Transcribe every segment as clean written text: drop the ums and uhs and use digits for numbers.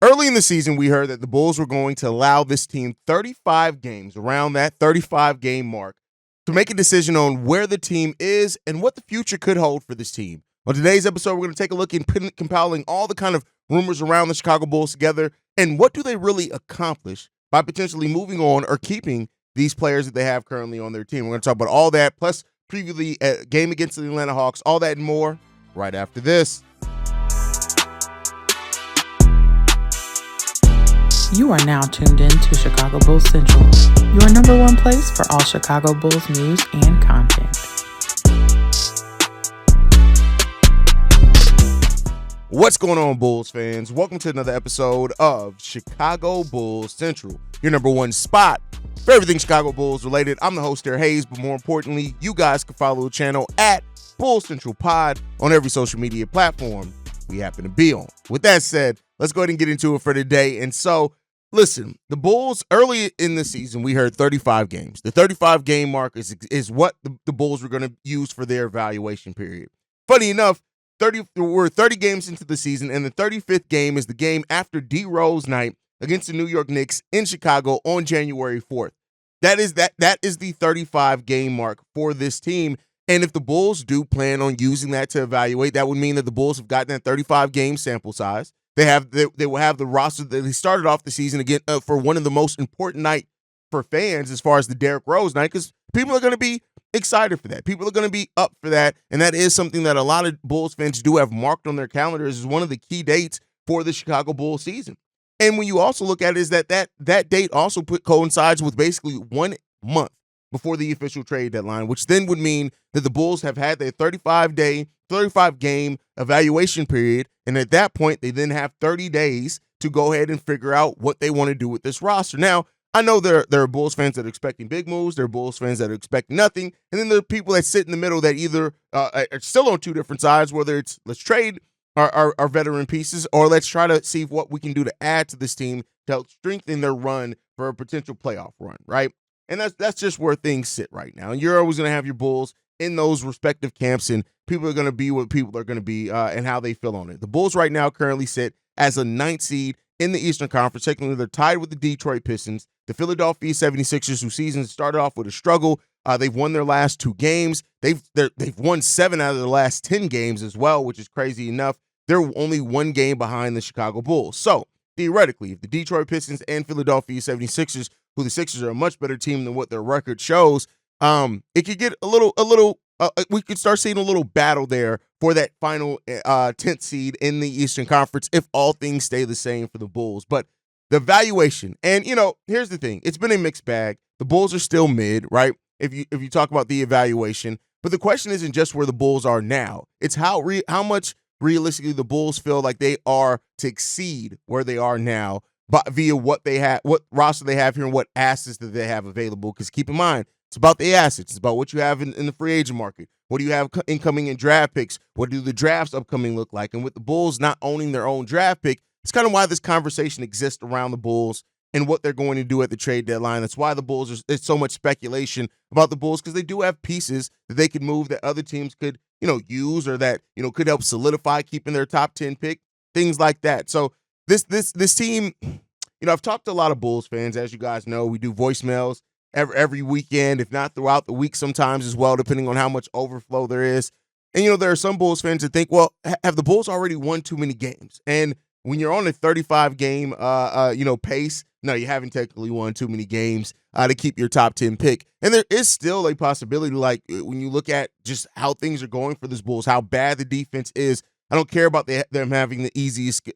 Early in the season, we heard that the Bulls were going to allow this team 35 games, around that 35 game mark, to make a decision on where the team is and what the future could hold for this team. On today's episode, we're going to take a look in compiling all the kind of rumors around the Chicago Bulls together and what do they really accomplish by potentially moving on or keeping these players that they have currently on their team. We're going to talk about all that, plus preview the game against the Atlanta Hawks, all that and more right after this. You are now tuned in to Chicago Bulls Central, your number one place for all Chicago Bulls news and content. What's going on, Bulls fans? Welcome to another episode of Chicago Bulls Central, your number one spot for everything Chicago Bulls related. I'm the host, Derek Hayes, but more importantly, you guys can follow the channel at Bulls Central Pod on every social media platform we happen to be on. With that said, let's go ahead and get into it for today. And so, listen, the Bulls, early in the season, we heard 35 games. The 35 game mark is what the Bulls were going to use for their evaluation period. Funny enough, we're 30 games into the season, and the 35th game is the game after D Rose night against the New York Knicks in Chicago on January 4th. That is the 35 game mark for this team. And if the Bulls do plan on using that to evaluate, that would mean that the Bulls have gotten that 35 game sample size. They will have the roster that they started off the season again for one of the most important night for fans as far as the Derrick Rose night, because people are going to be excited for that. People are going to be up for that, and that is something that a lot of Bulls fans do have marked on their calendars as one of the key dates for the Chicago Bulls season. And when you also look at it, is that date also coincides with basically 1 month before the official trade deadline, which then would mean that the Bulls have had their 35 game evaluation period, and at that point, they then have 30 days to go ahead and figure out what they want to do with this roster. Now, I know there are Bulls fans that are expecting big moves, there are Bulls fans that are expecting nothing, and then there are people that sit in the middle that either are still on two different sides, whether it's let's trade our veteran pieces or let's try to see what we can do to add to this team to help strengthen their run for a potential playoff run, right? And that's just where things sit right now. And you're always going to have your Bulls in those respective camps, and people are going to be what people are going to be and how they feel on it. The Bulls right now currently sit as a 9th seed in the Eastern Conference. Technically, they're tied with the Detroit Pistons, the Philadelphia 76ers, whose season started off with a struggle. They've won their last 2 games. They've won 7 out of their last 10 games as well, which is crazy enough. They're only 1 game behind the Chicago Bulls. So, theoretically, if the Detroit Pistons and Philadelphia 76ers, who the Sixers are a much better team than what their record shows, it could get we could start seeing a little battle there for that final 10th seed in the Eastern Conference if all things stay the same for the Bulls. But the valuation, and here's the thing, it's been a mixed bag. The Bulls are still mid, right? If you talk about the evaluation, but the question isn't just where the Bulls are now. It's how much realistically the Bulls feel like they are to exceed where they are now, but via what they have, what roster they have here, and what assets that they have available. Because keep in mind, it's about the assets. It's about what you have in the free agent market. What do you have incoming in draft picks? What do the drafts upcoming look like? And with the Bulls not owning their own draft pick, it's kind of why this conversation exists around the Bulls and what they're going to do at the trade deadline. That's why the Bulls, there's so much speculation about the Bulls, because they do have pieces that they could move that other teams could, use, or that, could help solidify keeping their top 10 pick, things like that. So this team, I've talked to a lot of Bulls fans. As you guys know, we do voicemails every weekend, if not throughout the week sometimes as well, depending on how much overflow there is. And, there are some Bulls fans that think, well, have the Bulls already won too many games? And when you're on a 35 game, pace, no, you haven't technically won too many games to keep your top 10 pick. And there is still a possibility, like when you look at just how things are going for this Bulls, how bad the defense is. I don't care about them having the easiest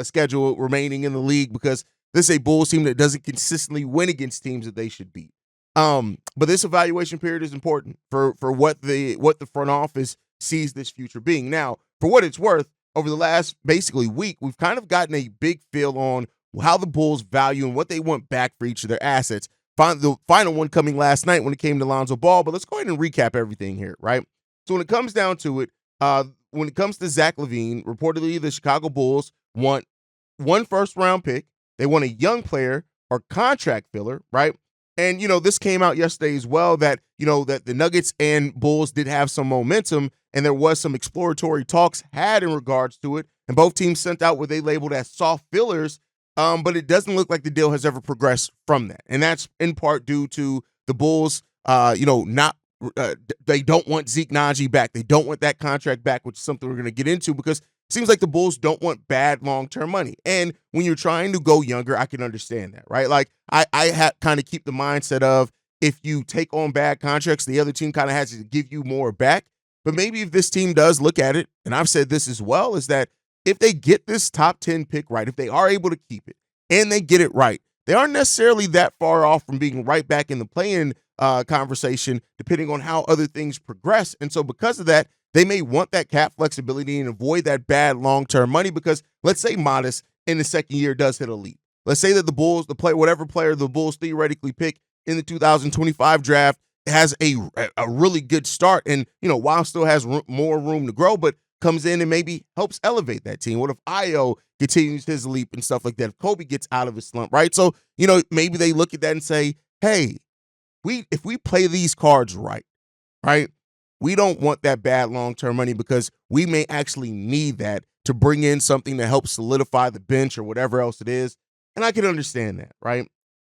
schedule remaining in the league, because this is a Bulls team that doesn't consistently win against teams that they should beat. But this evaluation period is important for what the front office sees this future being. Now, for what it's worth, over the last basically week, we've kind of gotten a big feel on how the Bulls value and what they want back for each of their assets. The final one coming last night when it came to Lonzo Ball, but let's go ahead and recap everything here, right? So when it comes down to it, when it comes to Zach LaVine, reportedly the Chicago Bulls want 1 first-round pick. They want a young player or contract filler, right? And, this came out yesterday as well that, that the Nuggets and Bulls did have some momentum, and there was some exploratory talks had in regards to it. and both teams sent out what they labeled as soft fillers, but it doesn't look like the deal has ever progressed from that. And that's in part due to the Bulls, not they don't want Zeke Naji back. They don't want that contract back, which is something we're going to get into because it seems like the Bulls don't want bad long-term money. And when you're trying to go younger, I can understand that, right? Like I kind of keep the mindset of if you take on bad contracts, the other team kind of has to give you more back. But maybe if this team does look at it, and I've said this as well, is that if they get this top 10 pick right, if they are able to keep it and they get it right, they aren't necessarily that far off from being right back in the play-in conversation, depending on how other things progress. And so because of that, they may want that cap flexibility and avoid that bad long-term money because let's say Modest in the second year does hit elite. Let's say that the Bulls, whatever player the Bulls theoretically pick in the 2025 draft has a really good start and, while still has more room to grow, but comes in and maybe helps elevate that team. What if Io continues his leap and stuff like that? If Coby gets out of his slump, right? So, maybe they look at that and say, hey, if we play these cards right, we don't want that bad long-term money because we may actually need that to bring in something to help solidify the bench or whatever else it is. And I can understand that, right?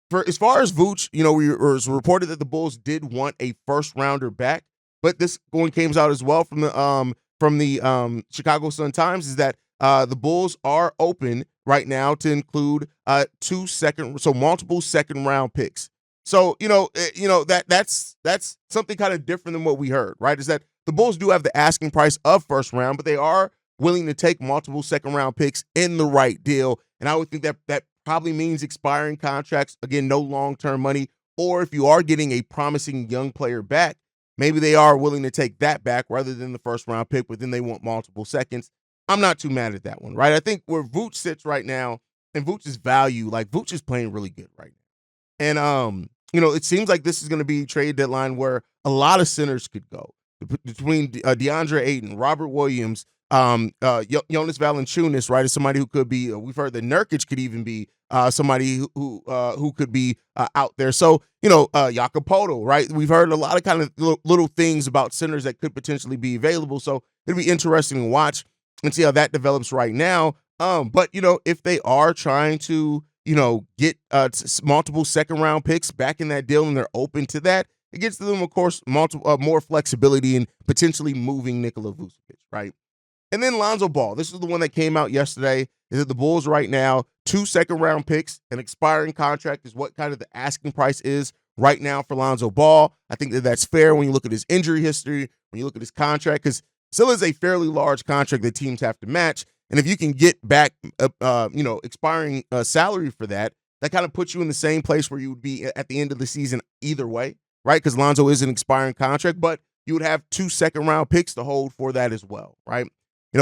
For as far as Vooch, it was reported that the Bulls did want a first-rounder back, but this came out as well from the Chicago Sun-Times is that the Bulls are open right now to include multiple second-round picks. So, that's something kind of different than what we heard, right? Is that the Bulls do have the asking price of first round, but they are willing to take multiple second round picks in the right deal. And I would think that probably means expiring contracts, again, no long-term money, or if you are getting a promising young player back, maybe they are willing to take that back rather than the first round pick, but then they want multiple seconds. I'm not too mad at that one, right? I think where Vooch sits right now and Vooch's value, Vooch is playing really good right now. And, it seems like this is going to be a trade deadline where a lot of centers could go between DeAndre Ayton, Robert Williams, Jonas Valanciunas, right, is somebody who could be, we've heard that Nurkic could even be somebody who could be out there. So, Jakob Poeltl, right? We've heard a lot of kind of little things about centers that could potentially be available. So it'll be interesting to watch and see how that develops right now. But, if they are trying to, get multiple second-round picks back in that deal and they're open to that, it gives them, of course, more flexibility in potentially moving Nikola Vucevic, right? And then Lonzo Ball. This is the one that came out yesterday, is that the Bulls right now, 2 second-round picks, an expiring contract is what kind of the asking price is right now for Lonzo Ball. I think that's fair when you look at his injury history, when you look at his contract, because still is a fairly large contract that teams have to match. And if you can get back, expiring salary for that, that kind of puts you in the same place where you would be at the end of the season either way, right? Because Lonzo is an expiring contract, but you would have 2 second-round picks to hold for that as well, right?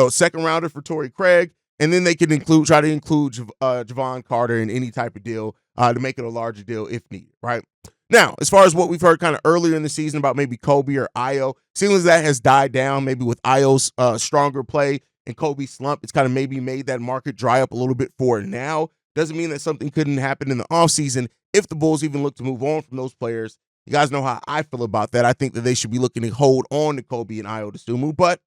Second rounder for Torrey Craig, and then they can try to include Javon Carter in any type of deal to make it a larger deal if needed, right? Now, as far as what we've heard kind of earlier in the season about maybe Coby or Io, seeing as that has died down, maybe with Io's stronger play and Coby's slump, it's kind of maybe made that market dry up a little bit for now. Doesn't mean that something couldn't happen in the offseason if the Bulls even look to move on from those players. You guys know how I feel about that. I think that they should be looking to hold on to Coby and Io Dosunmu, but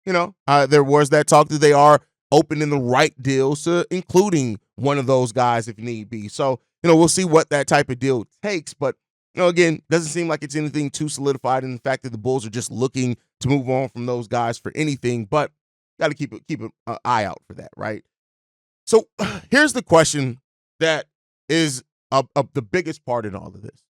there was that talk that they are open in the right deals to including one of those guys if need be. So, we'll see what that type of deal takes. But, again, doesn't seem like it's anything too solidified in the fact that the Bulls are just looking to move on from those guys for anything. But got to keep an eye out for that, right? So here's the question that is the biggest part in all of this.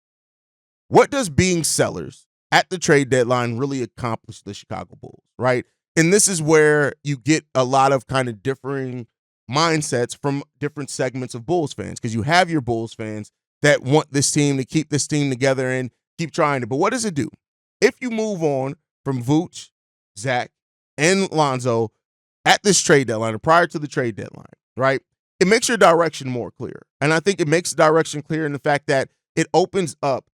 What does being sellers at the trade deadline really accomplish the Chicago Bulls, right? And this is where you get a lot of kind of differing mindsets from different segments of Bulls fans, because you have your Bulls fans that want this team to keep this team together and keep trying to. But what does it do? If you move on from Vooch, Zach, and Lonzo at this trade deadline or prior to the trade deadline, right, it makes your direction more clear. And I think it makes the direction clear in the fact that it opens up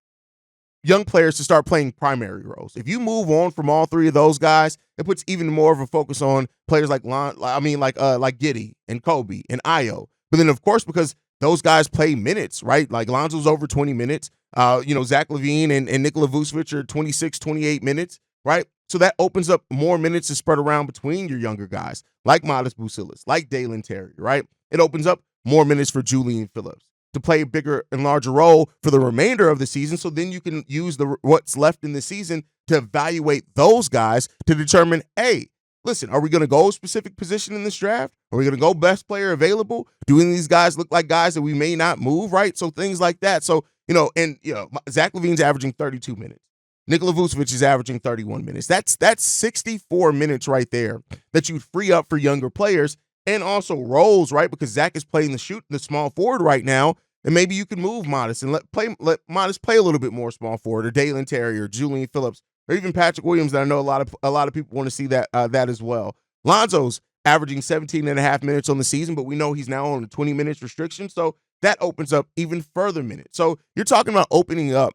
young players to start playing primary roles. If you move on from all three of those guys, it puts even more of a focus on players like Giddey and Coby and Io. But then, of course, because those guys play minutes, right? Like Lonzo's over 20 minutes. Zach LaVine and Nikola Vucevic are 26, 28 minutes, right? So that opens up more minutes to spread around between your younger guys, like Modest Bucilis, like Dalen Terry, right? It opens up more minutes for Julian Phillips to play a bigger and larger role for the remainder of the season. So then you can use what's left in the season to evaluate those guys to determine, hey, listen, are we going to go specific position in this draft? Are we going to go best player available? Do any of these guys look like guys that we may not move, right? So things like that. So, Zach LaVine's averaging 32 minutes. Nikola Vucevic is averaging 31 minutes. That's 64 minutes right there that you'd free up for younger players and also roles, right? Because Zach is playing the small forward right now, and maybe you can move Modest and let Modest play a little bit more small forward, or Dalen Terry, or Julian Phillips, or even Patrick Williams. That I know a lot of people want to see that as well. Lonzo's averaging 17 and a half minutes on the season, but we know he's now on a 20 minutes restriction, so that opens up even further minutes. So you're talking about opening up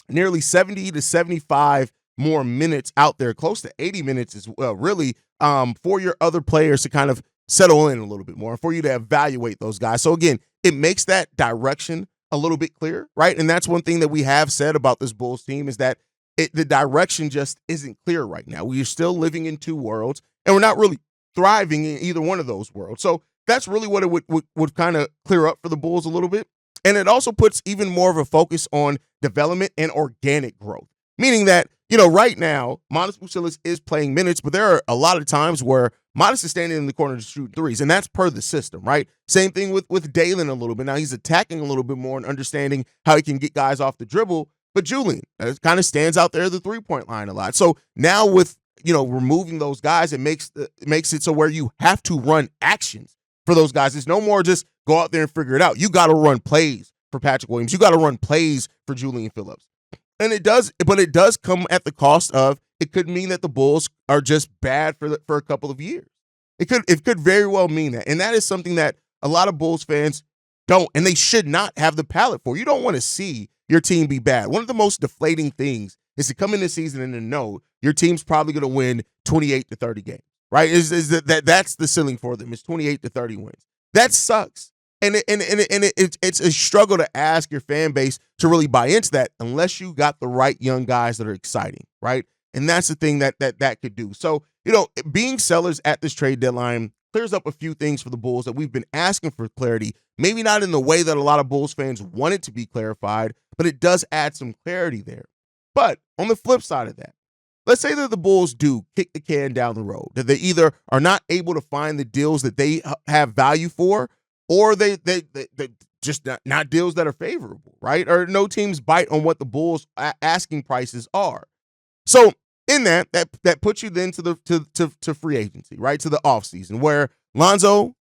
nearly 70 to 75 more minutes out there, close to 80 minutes as well, really, for your other players to kind of settle in a little bit more, and for you to evaluate those guys. So again, it makes that direction a little bit clearer, right? And that's one thing that we have said about this Bulls team is that the direction just isn't clear right now. We are still living in two worlds, and we're not really thriving in either one of those worlds. So that's really what it would kind of clear up for the Bulls a little bit. And it also puts even more of a focus on development and organic growth, meaning that, right now, Modest Bucilis is playing minutes, but there are a lot of times where Modest is standing in the corner to shoot threes, and that's per the system, right? Same thing with Dalen a little bit. Now he's attacking a little bit more and understanding how he can get guys off the dribble, but Julian kind of stands out there at the three-point line a lot. So now with, removing those guys, it makes it so where you have to run actions for those guys. It's no more just go out there and figure it out. You got to run plays for Patrick Williams. You got to run plays for Julian Phillips. And it does come at the cost of, it could mean that the Bulls are just bad for a couple of years. It could very well mean that. And that is something that a lot of Bulls fans don't, and they should not have the palate for. You don't want to see your team be bad. One of the most deflating things is to come in this season and to know your team's probably going to win 28 to 30 games, right? That's the ceiling for them, is 28 to 30 wins. That sucks. And it's a struggle to ask your fan base to really buy into that unless you got the right young guys that are exciting, right? And that's the thing that could do. So, being sellers at this trade deadline clears up a few things for the Bulls that we've been asking for clarity, maybe not in the way that a lot of Bulls fans want it to be clarified, but it does add some clarity there. But on the flip side of that, let's say that the Bulls do kick the can down the road, that they either are not able to find the deals that they have value for, or they just not deals that are favorable, right? Or no teams bite on what the Bulls' asking prices are. So in that puts you then to free agency, right? To the offseason, where Lonzo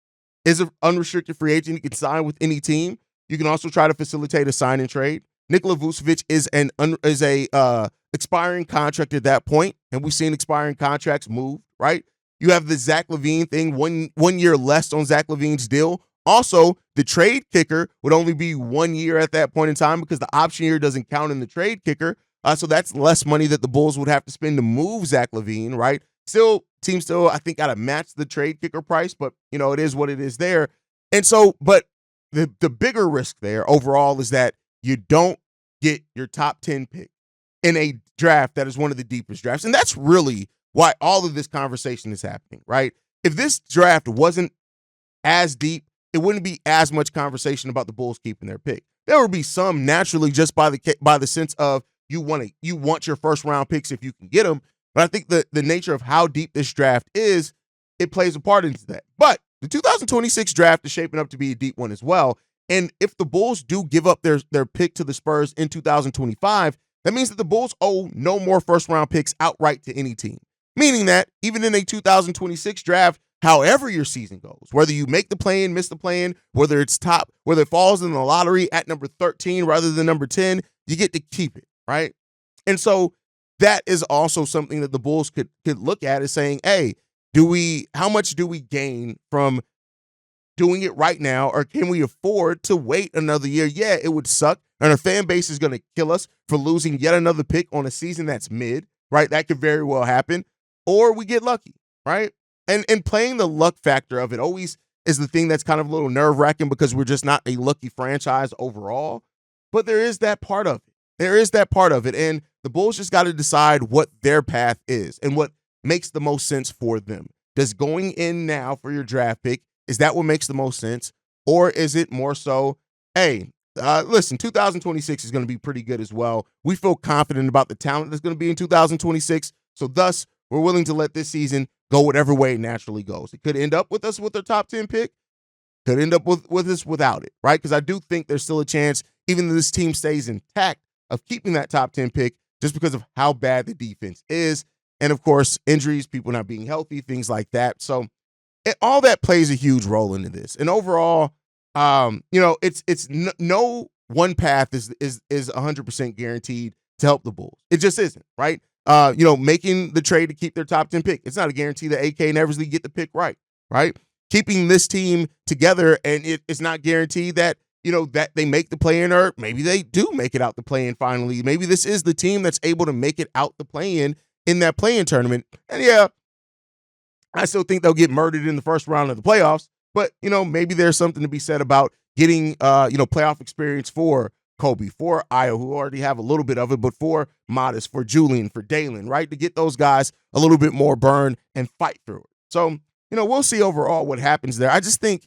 is an unrestricted free agent. He can sign with any team. You can also try to facilitate a sign and trade. Nikola Vucevic is a expiring contract at that point, and we've seen expiring contracts move, right? You have the Zach LaVine thing, one year less on Zach LaVine's deal. Also, the trade kicker would only be 1 year at that point in time because the option year doesn't count in the trade kicker. So that's less money that the Bulls would have to spend to move Zach LaVine, right? Team still, I think, got to match the trade kicker price, but, it is what it is there. And so, but the bigger risk there overall is that you don't get your top 10 pick in a draft that is one of the deepest drafts. And that's really why all of this conversation is happening, right? If this draft wasn't as deep, it wouldn't be as much conversation about the Bulls keeping their pick. There would be some naturally just by the sense of you want your first round picks if you can get them. But I think the nature of how deep this draft is, it plays a part into that. But the 2026 draft is shaping up to be a deep one as well. And if the Bulls do give up their pick to the Spurs in 2025, that means that the Bulls owe no more first round picks outright to any team. Meaning that even in a 2026 draft, however your season goes, whether you make the play-in, miss the play-in, whether it falls in the lottery at number 13 rather than number 10, you get to keep it, right? And so that is also something that the Bulls could look at as saying, hey, how much do we gain from doing it right now, or can we afford to wait another year? Yeah, it would suck, and our fan base is going to kill us for losing yet another pick on a season that's mid, right? That could very well happen, or we get lucky, right? And playing the luck factor of it always is the thing that's kind of a little nerve-wracking because we're just not a lucky franchise overall. But there is that part of it. And The Bulls just got to decide what their path is and what makes the most sense for them. Does going in now for your draft pick, is that what makes the most sense? Or is it more so, hey, listen, 2026 is going to be pretty good as well. We feel confident about the talent that's going to be in 2026. So thus, we're willing to let this season go whatever way it naturally goes. It could end up with us with their top 10 pick. Could end up with us without it, right? Because I do think there's still a chance, even though this team stays intact, of keeping that top 10 pick just because of how bad the defense is. And, of course, injuries, people not being healthy, things like that. So all that plays a huge role into this. And overall, it's no one path is 100% guaranteed to help the Bulls. It just isn't, right? Making the trade to keep their top 10 pick. It's not a guarantee that AK and Eversley get the pick right? Keeping this team together, and it's not guaranteed that, that they make the play-in, or maybe they do make it out the play-in finally. Maybe this is the team that's able to make it out the play-in in that play-in tournament. And yeah, I still think they'll get murdered in the first round of the playoffs, but, maybe there's something to be said about getting, playoff experience for Coby, for Io, who already have a little bit of it, but for Modest, for Julian, for Dalen, right? To get those guys a little bit more burn and fight through it. So, we'll see overall what happens there. I just think,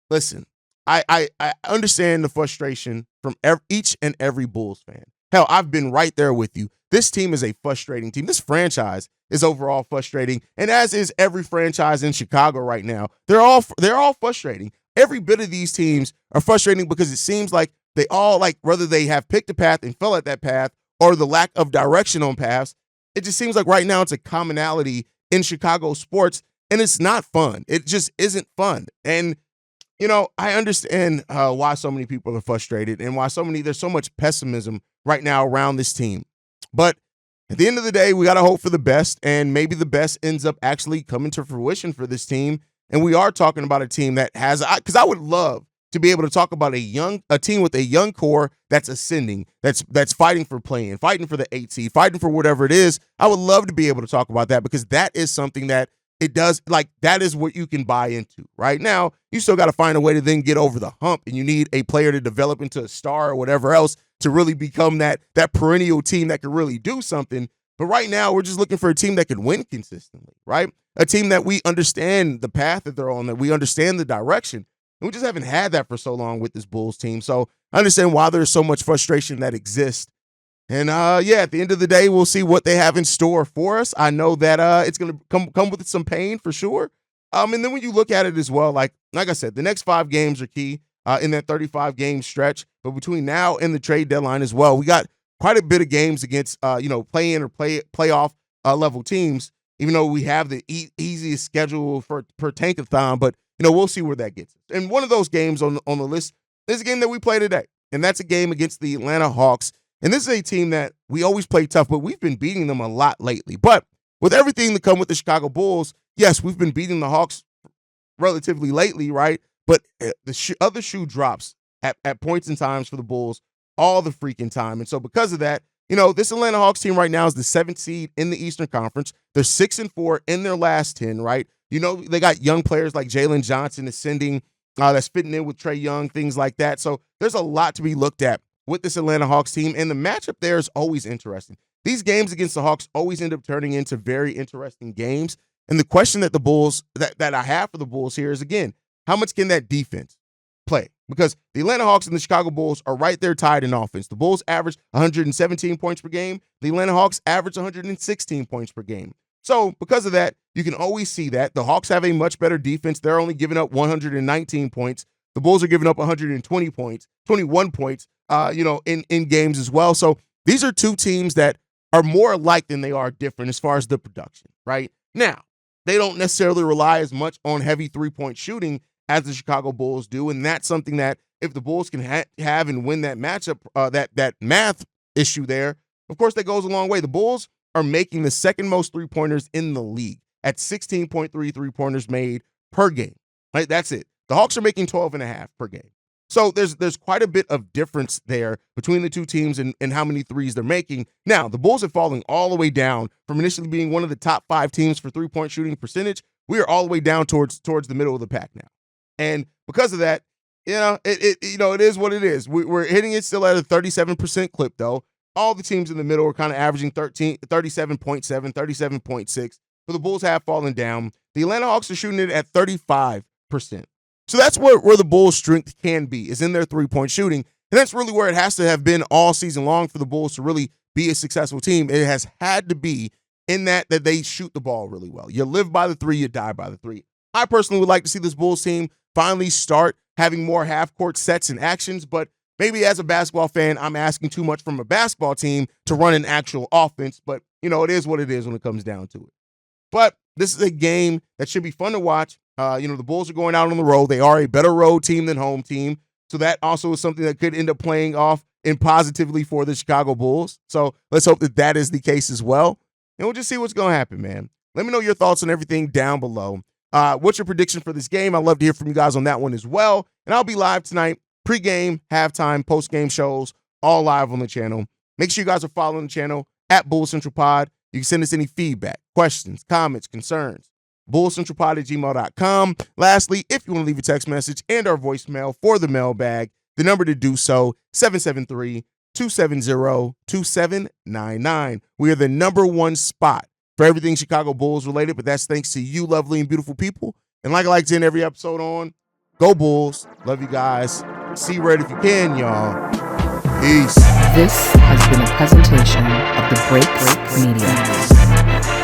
listen, I understand the frustration from each and every Bulls fan. Hell, I've been right there with you. This team is a frustrating team. This franchise is overall frustrating, and as is every franchise in Chicago right now. They're all frustrating. Every bit of these teams are frustrating because it seems like they all, like, whether they have picked a path and fell at that path or the lack of direction on paths, it just seems like right now it's a commonality in Chicago sports. And it's not fun. It just isn't fun. And, I understand why so many people are frustrated and why there's so much pessimism right now around this team. But at the end of the day, we got to hope for the best, and maybe the best ends up actually coming to fruition for this team. And we are talking about a team that has, because I would love to be able to talk about a team with a young core that's ascending, that's fighting for playing, fighting for the 8 seed, fighting for whatever it is. I would love to be able to talk about that, because that is something that it does, like, that is what you can buy into. Right now, you still got to find a way to then get over the hump, and you need a player to develop into a star or whatever else to really become that perennial team that can really do something. But right now, we're just looking for a team that can win consistently, right? A team that we understand the path that they're on, that we understand the direction. And we just haven't had that for so long with this Bulls team. So I understand why there's so much frustration that exists. And, at the end of the day, we'll see what they have in store for us. I know that it's going to come with some pain for sure. And then when you look at it as well, like I said, the next 5 games are key in that 35-game stretch. But between now and the trade deadline as well, we got quite a bit of games against, play-in or playoff level teams, even though we have the easiest schedule per tankathon. But, we'll see where that gets us. And one of those games on the list is a game that we play today, and that's a game against the Atlanta Hawks. And this is a team that we always play tough, but we've been beating them a lot lately. But with everything that come with the Chicago Bulls, yes, we've been beating the Hawks relatively lately, right? But the other shoe drops at points and times for the Bulls all the freaking time. And so because of that, this Atlanta Hawks team right now is the 7th seed in the Eastern Conference. They're 6-4 in their last 10, right? They got young players like Jalen Johnson ascending, that's fitting in with Trae Young, things like that. So there's a lot to be looked at with this Atlanta Hawks team, and the matchup there is always interesting. These games against the Hawks always end up turning into very interesting games. And the question that the Bulls, that I have for the Bulls here is, again, how much can that defense play? Because the Atlanta Hawks and the Chicago Bulls are right there tied in offense. The Bulls average 117 points per game. The Atlanta Hawks average 116 points per game. So because of that, you can always see that. The Hawks have a much better defense. They're only giving up 119 points. The Bulls are giving up 120 points, 21 points, in games as well. So these are two teams that are more alike than they are different as far as the production, right? Now, they don't necessarily rely as much on heavy three-point shooting as the Chicago Bulls do, and that's something that if the Bulls can have and win that matchup, that math issue there, of course, that goes a long way. The Bulls are making the second most three-pointers in the league at 16.3 three-pointers made per game, right? That's it. The Hawks are making 12.5 per game. So there's quite a bit of difference there between the two teams and how many threes they're making. Now, the Bulls are falling all the way down from initially being one of the top 5 teams for three-point shooting percentage. We are all the way down towards the middle of the pack now. And because of that, it is what it is. We're hitting it still at a 37% clip, though. All the teams in the middle are kind of averaging 37.7, 37.6. But the Bulls have fallen down. The Atlanta Hawks are shooting it at 35%. So that's where the Bulls' strength can be, is in their three-point shooting. And that's really where it has to have been all season long for the Bulls to really be a successful team. It has had to be in that they shoot the ball really well. You live by the three, you die by the three. I personally would like to see this Bulls team finally start having more half-court sets and actions, but maybe as a basketball fan, I'm asking too much from a basketball team to run an actual offense, but, it is what it is when it comes down to it. But this is a game that should be fun to watch. The Bulls are going out on the road. They are a better road team than home team, so that also is something that could end up playing off in positively for the Chicago Bulls. So let's hope that is the case as well, and we'll just see what's going to happen, man. Let me know your thoughts on everything down below. What's your prediction for this game? I'd love to hear from you guys on that one as well, and I'll be live tonight. Pre-game, halftime, post-game shows, all live on the channel. Make sure you guys are following the channel at Bulls Central Pod. You can send us any feedback, questions, comments, concerns. bullscentralpod@gmail.com. Lastly, if you want to leave a text message and our voicemail for the mailbag, the number to do so, 773-270-2799. We are the number one spot for everything Chicago Bulls related, but that's thanks to you lovely and beautiful people. And like I like to end every episode on, go Bulls. Love you guys. See red if you can, y'all. Peace. This has been a presentation of the Break Media.